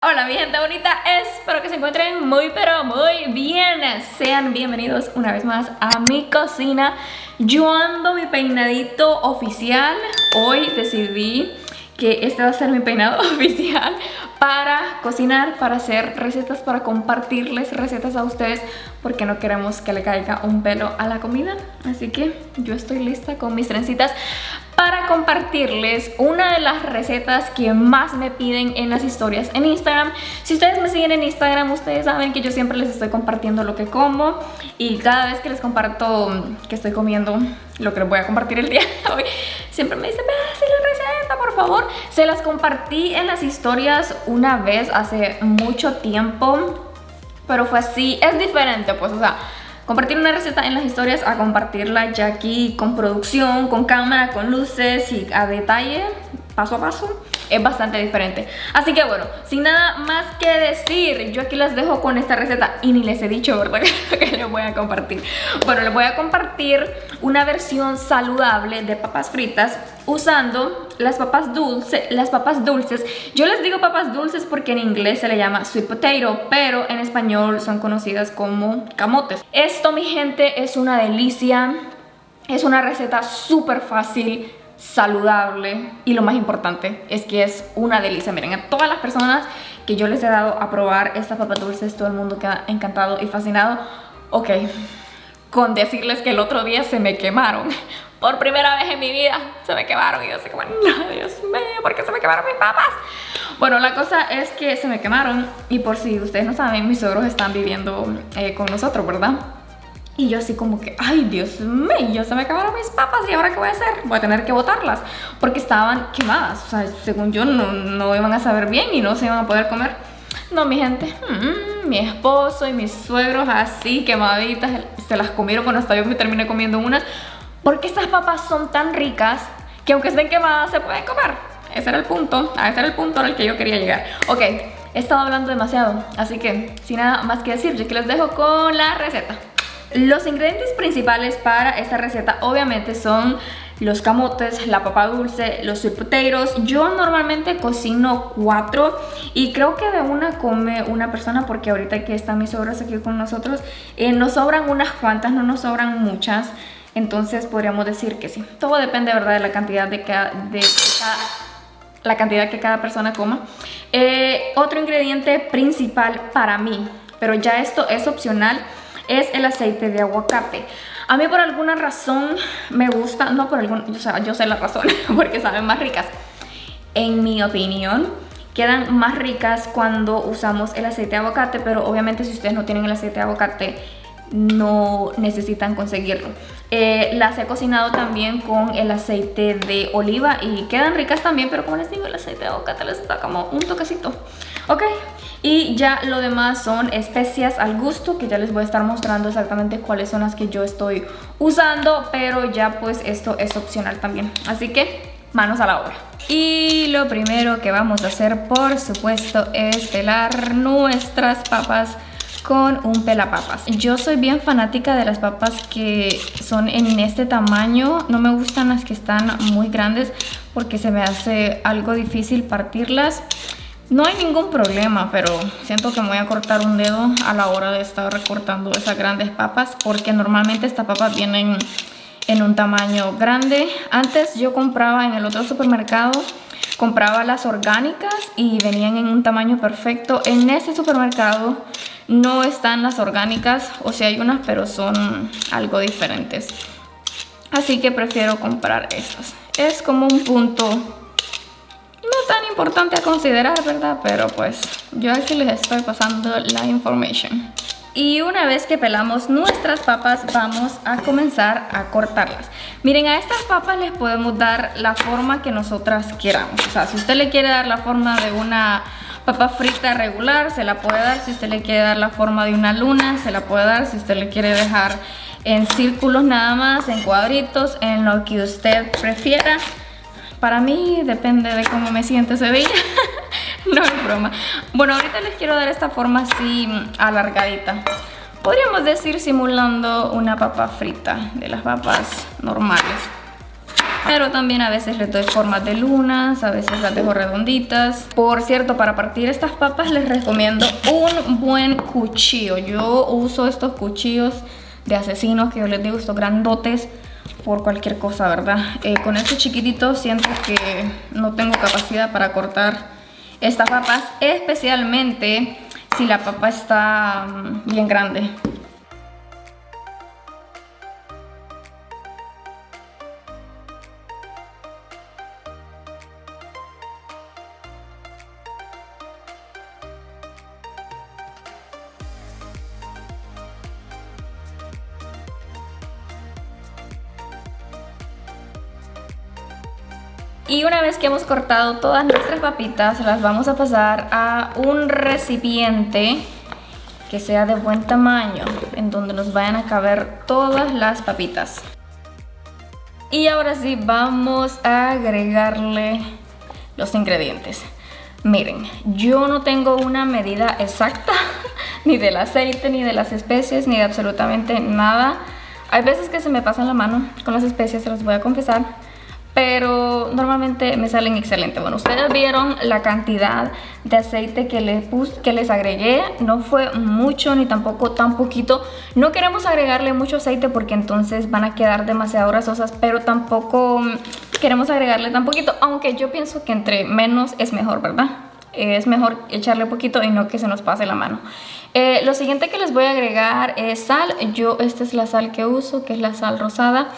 Hola mi gente bonita, espero que se encuentren muy pero muy bien. Sean bienvenidos una vez más a mi cocina. Yo ando mi peinadito oficial. Hoy decidí que este va a ser mi peinado oficial para cocinar, para hacer recetas, para compartirles recetas a ustedes, porque no queremos que le caiga un pelo a la comida. Así que yo estoy lista con mis trencitas para compartirles una de las recetas que más me piden en las historias en Instagram. Si ustedes me siguen en Instagram, ustedes saben que yo siempre les estoy compartiendo lo que como, y cada vez que les comparto que estoy comiendo lo que les voy a compartir el día de hoy, siempre me dicen, ve, haz la receta, por favor. Se las compartí en las historias una vez hace mucho tiempo, pero fue así, es diferente, pues, o sea, compartir una receta en las historias a compartirla ya aquí con producción, con cámara, con luces y a detalle, paso a paso, es bastante diferente. Así que bueno, sin nada más que decir, yo aquí las dejo con esta receta y ni les he dicho, ¿verdad?, que les voy a compartir. Bueno, les voy a compartir una versión saludable de papas fritas usando las papas dulces. Yo les digo papas dulces porque en inglés se le llama sweet potato, pero en español son conocidas como camotes. Esto, mi gente, es una delicia. Es una receta súper fácil, saludable, y lo más importante es que es una delicia. Miren, a todas las personas que yo les he dado a probar estas papas dulces, todo el mundo queda encantado y fascinado. Ok, con decirles que el otro día se me quemaron. Por primera vez en mi vida se me quemaron y yo sé que, bueno, Dios mío, ¿por qué se me quemaron mis papas? Bueno, la cosa es que se me quemaron, y por si ustedes no saben, mis suegros están viviendo con nosotros, ¿verdad? Y yo así como que, ay, Dios mío, se me acabaron mis papas, ¿y ahora qué voy a hacer? Voy a tener que botarlas porque estaban quemadas. O sea, según yo no iban a saber bien y no se iban a poder comer. No, mi gente, mi esposo y mis suegros así quemaditas se las comieron. Bueno, hasta yo me terminé comiendo unas, porque estas papas son tan ricas que aunque estén quemadas se pueden comer. Ese era el punto, ese era el punto al que yo quería llegar. Ok, he estado hablando demasiado, así que sin nada más que decir, yo que les dejo con la receta. Los ingredientes principales para esta receta obviamente son los camotes, la papa dulce, los sweet potatoes. Yo normalmente cocino 4 y creo que de una come una persona, porque ahorita que están mis suegros aquí con nosotros, nos sobran unas cuantas, no nos sobran muchas. Entonces podríamos decir que sí. Todo depende, ¿verdad?, de la cantidad la cantidad que cada persona coma. Otro ingrediente principal para mí, pero ya esto es opcional, es el aceite de aguacate. A mí por alguna razón me gusta, no por algún, o sea, yo sé la razón, porque saben más ricas. En mi opinión, quedan más ricas cuando usamos el aceite de aguacate, pero obviamente si ustedes no tienen el aceite de aguacate, no necesitan conseguirlo. Las he cocinado también con el aceite de oliva y quedan ricas también, pero como les digo, el aceite de aguacate les da como un toquecito. Ok, y ya lo demás son especias al gusto, que ya les voy a estar mostrando exactamente cuáles son las que yo estoy usando, pero ya pues esto es opcional también, así que manos a la obra. Y lo primero que vamos a hacer, por supuesto, es pelar nuestras papas con un pelapapas. Yo soy bien fanática de las papas que son en este tamaño. No me gustan las que están muy grandes porque se me hace algo difícil partirlas. No hay ningún problema, pero siento que me voy a cortar un dedo a la hora de estar recortando esas grandes papas, porque normalmente estas papas vienen en un tamaño grande. Antes yo compraba en el otro supermercado, compraba las orgánicas y venían en un tamaño perfecto. En ese supermercado no están las orgánicas, o sea, hay unas, pero son algo diferentes. Así que prefiero comprar estas. Es como un punto no tan importante a considerar, ¿verdad? Pero pues yo aquí les estoy pasando la information. Y una vez que pelamos nuestras papas, vamos a comenzar a cortarlas. Miren, a estas papas les podemos dar la forma que nosotras queramos. O sea, si usted le quiere dar la forma de una papa frita regular, se la puede dar. Si usted le quiere dar la forma de una luna, se la puede dar. Si usted le quiere dejar en círculos nada más, en cuadritos, en lo que usted prefiera. Para mí depende de cómo me siente ese día. No es broma. Bueno, ahorita les quiero dar esta forma así alargadita. Podríamos decir simulando una papa frita, de las papas normales. Pero también a veces les doy formas de lunas, a veces las dejo redonditas. Por cierto, para partir estas papas les recomiendo un buen cuchillo. Yo uso estos cuchillos de asesinos que yo les digo, estos grandotes, por cualquier cosa, ¿verdad? Con estos chiquititos siento que no tengo capacidad para cortar estas papas, especialmente si la papa está bien grande. Y una vez que hemos cortado todas nuestras papitas, las vamos a pasar a un recipiente que sea de buen tamaño, en donde nos vayan a caber todas las papitas. Y ahora sí, vamos a agregarle los ingredientes. Miren, yo no tengo una medida exacta, ni del aceite, ni de las especies, ni de absolutamente nada. Hay veces que se me pasan la mano con las especias, se los voy a confesar, pero normalmente me salen excelentes. Bueno, ustedes vieron la cantidad de aceite que les agregué. No fue mucho ni tampoco tan poquito. No queremos agregarle mucho aceite porque entonces van a quedar demasiado grasosas, pero tampoco queremos agregarle tan poquito, aunque yo pienso que entre menos es mejor, ¿verdad? Es mejor echarle poquito y no que se nos pase la mano. Lo siguiente que les voy a agregar es sal. Esta es la sal que uso, que es la sal rosada.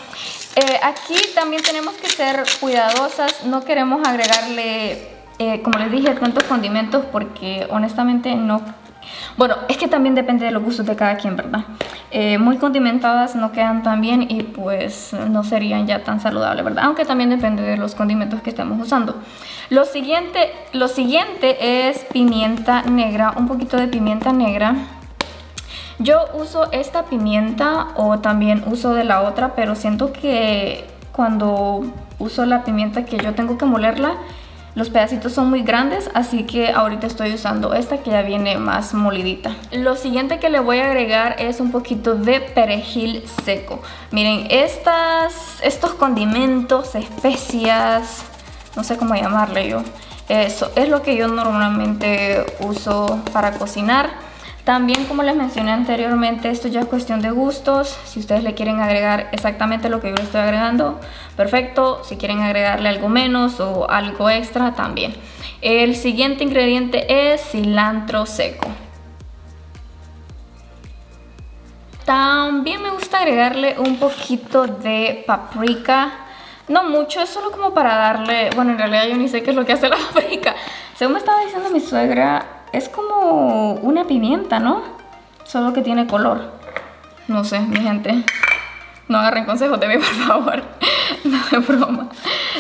Aquí también tenemos que ser cuidadosas. No queremos agregarle, como les dije, tantos condimentos porque honestamente no. Bueno, es que también depende de los gustos de cada quien, ¿verdad? Muy condimentadas no quedan tan bien y pues no serían ya tan saludables, ¿verdad? Aunque también depende de los condimentos que estemos usando. Lo siguiente es pimienta negra, un poquito de pimienta negra. Yo uso esta pimienta o también uso de la otra, pero siento que cuando uso la pimienta que yo tengo que molerla, los pedacitos son muy grandes, así que ahorita estoy usando esta que ya viene más molidita. Lo siguiente que le voy a agregar es un poquito de perejil seco. Miren, estos condimentos, especias, no sé cómo llamarle yo. Eso es lo que yo normalmente uso para cocinar. También, como les mencioné anteriormente, esto ya es cuestión de gustos. Si ustedes le quieren agregar exactamente lo que yo le estoy agregando, perfecto. Si quieren agregarle algo menos o algo extra, también. El siguiente ingrediente es cilantro seco. También me gusta agregarle un poquito de paprika. No mucho, es solo como para darle... Bueno, en realidad yo ni sé qué es lo que hace la paprika. Según me estaba diciendo mi suegra, es como una pimienta, ¿no? Solo que tiene color. No sé, mi gente. No agarren consejos de mí, por favor. No de broma.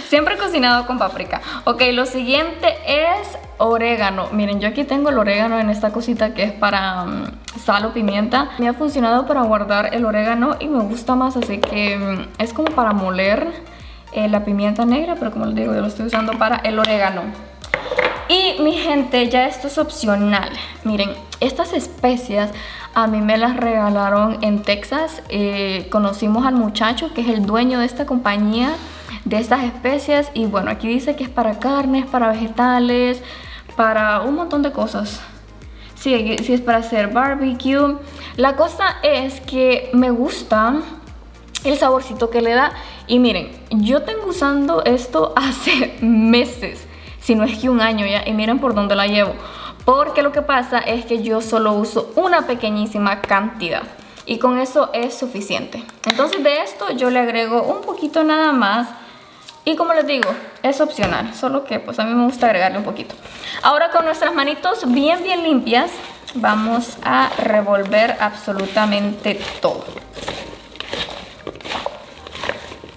Siempre he cocinado con paprika. Ok, lo siguiente es orégano. Miren, yo aquí tengo el orégano en esta cosita que es para sal o pimienta. Me ha funcionado para guardar el orégano y me gusta más, así que es como para moler la pimienta negra, pero como les digo, yo lo estoy usando para el orégano. Y mi gente, ya esto es opcional. Miren, estas especias a mí me las regalaron en Texas. Conocimos al muchacho que es el dueño de esta compañía de estas especias. Y bueno, aquí dice que es para carnes, para vegetales, para un montón de cosas. Sí, sí es para hacer barbecue. La cosa es que me gusta el saborcito que le da. Y miren, yo tengo usando esto hace meses, si no es que un año ya, y miren por dónde la llevo. Porque lo que pasa es que yo solo uso una pequeñísima cantidad y con eso es suficiente. Entonces de esto yo le agrego un poquito nada más. Y como les digo, es opcional, solo que pues a mí me gusta agregarle un poquito. Ahora con nuestras manitos bien limpias vamos a revolver absolutamente todo.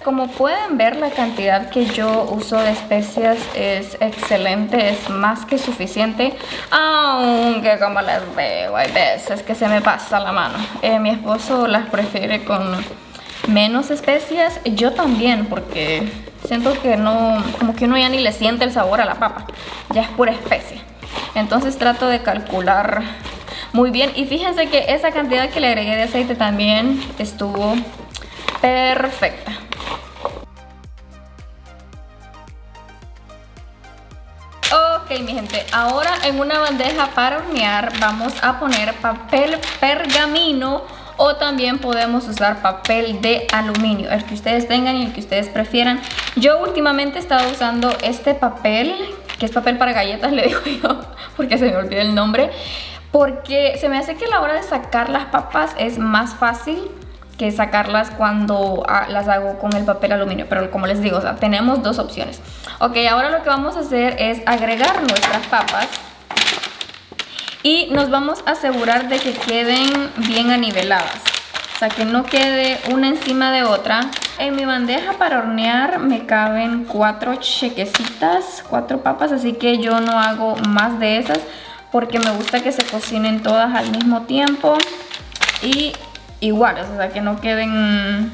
Como pueden ver, la cantidad que yo uso de especias es excelente, es más que suficiente. Aunque como les digo, hay veces que se me pasa la mano. Mi esposo las prefiere con menos especias, yo también, porque siento que no, como que uno ya ni le siente el sabor a la papa, ya es pura especia. Entonces trato de calcular muy bien. Y fíjense que esa cantidad que le agregué de aceite también estuvo perfecta. Ok, mi gente, ahora en una bandeja para hornear vamos a poner papel pergamino o también podemos usar papel de aluminio, el que ustedes tengan y el que ustedes prefieran. Yo últimamente he estado usando este papel, que es papel para galletas, le digo yo, porque se me olvida el nombre, porque se me hace que a la hora de sacar las papas es más fácil que sacarlas cuando las hago con el papel aluminio. Pero como les digo, o sea, tenemos dos opciones. Ok, ahora lo que vamos a hacer es agregar nuestras papas y nos vamos a asegurar de que queden bien aniveladas, o sea, que no quede una encima de otra. En mi bandeja para hornear me caben 4 chequecitas, 4 papas, así que yo no hago más de esas porque me gusta que se cocinen todas al mismo tiempo y iguales, o sea, que no queden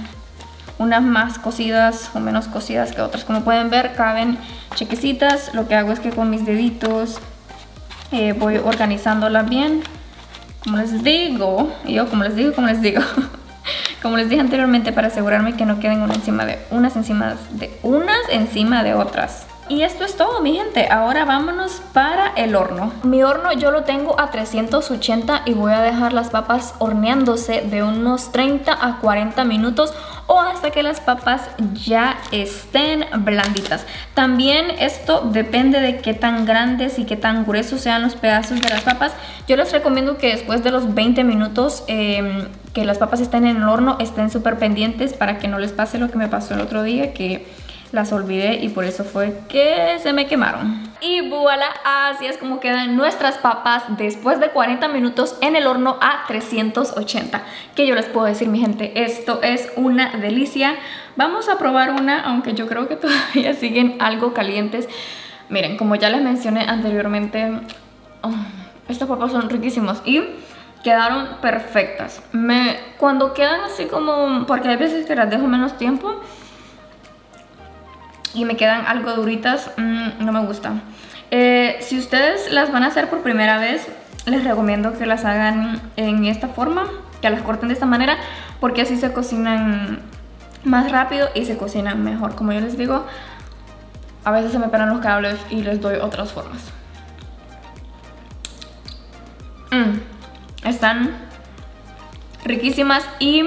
unas más cocidas o menos cocidas que otras. Como pueden ver, caben chequecitas. Lo que hago es que con mis deditos voy organizándolas bien, como les digo, como les dije anteriormente, para asegurarme que no queden unas encima de otras. Y esto es todo, mi gente. Ahora vámonos para el horno. Mi horno yo lo tengo a 380 y voy a dejar las papas horneándose de unos 30 a 40 minutos o hasta que las papas ya estén blanditas. También esto depende de qué tan grandes y qué tan gruesos sean los pedazos de las papas. Yo les recomiendo que después de los 20 minutos que las papas estén en el horno estén súper pendientes para que no les pase lo que me pasó el otro día, que las olvidé y por eso fue que se me quemaron. Y voilà, así es como quedan nuestras papas después de 40 minutos en el horno a 380. ¿Qué yo les puedo decir, mi gente? Esto es una delicia. Vamos a probar una, aunque yo creo que todavía siguen algo calientes. Miren, como ya les mencioné anteriormente, estas papas son riquísimas y quedaron perfectas. Cuando quedan así como, porque hay veces que las dejo menos tiempo y me quedan algo duritas, no me gusta. Si ustedes las van a hacer por primera vez, les recomiendo que las hagan en esta forma, que las corten de esta manera, porque así se cocinan más rápido y se cocinan mejor. Como yo les digo, a veces se me pegan los cables y les doy otras formas. Están riquísimas y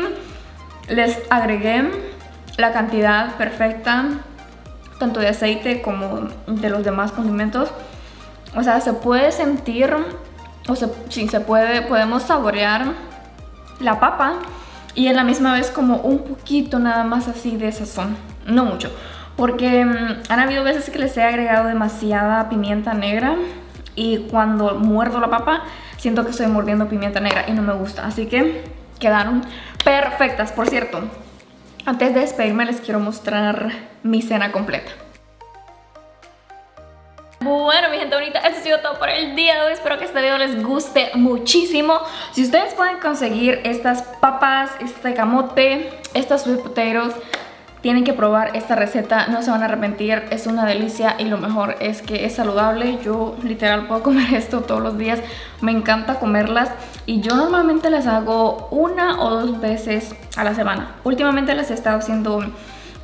les agregué la cantidad perfecta tanto de aceite como de los demás condimentos. O sea, se puede sentir, sí, podemos saborear la papa y a la misma vez como un poquito nada más así de sazón, no mucho, porque han habido veces que les he agregado demasiada pimienta negra y cuando muerdo la papa siento que estoy mordiendo pimienta negra y no me gusta, así que quedaron perfectas. Por cierto, antes de despedirme les quiero mostrar mi cena completa. Bueno, mi gente bonita, esto ha sido todo por el día de hoy. Espero que este video les guste muchísimo. Si ustedes pueden conseguir estas papas, este camote, estas sweet potatoes, tienen que probar esta receta, no se van a arrepentir, es una delicia y lo mejor es que es saludable. Yo literal puedo comer esto todos los días, me encanta comerlas y yo normalmente las hago 1 o 2 veces a la semana. Últimamente las he estado haciendo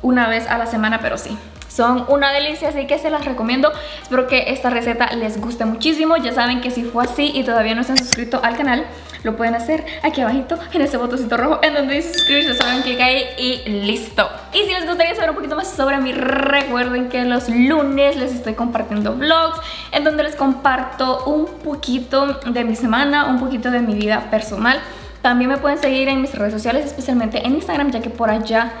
1 vez a la semana, pero sí, son una delicia, así que se las recomiendo. Espero que esta receta les guste muchísimo. Ya saben que si fue así y todavía no se han suscrito al canal, lo pueden hacer aquí abajito en ese botoncito rojo en donde dice suscribirse, solo dan clic ahí y listo. Y si les gustaría saber un poquito más sobre mí, recuerden que los lunes les estoy compartiendo vlogs en donde les comparto un poquito de mi semana, un poquito de mi vida personal. También me pueden seguir en mis redes sociales, especialmente en Instagram, ya que por allá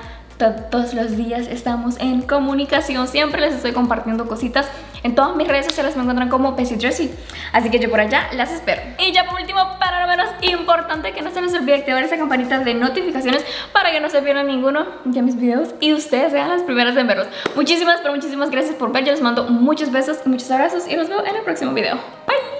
todos los días estamos en comunicación. Siempre les estoy compartiendo cositas. En todas mis redes sociales me encuentran como Pessy Dressy, así que yo por allá las espero. Y ya por último, para lo menos importante, que no se les olvide activar esa campanita de notificaciones para que no se pierdan ninguno de mis videos y ustedes sean las primeras en verlos. Muchísimas, pero muchísimas gracias por ver. Yo les mando muchos besos y muchos abrazos y los veo en el próximo video. Bye.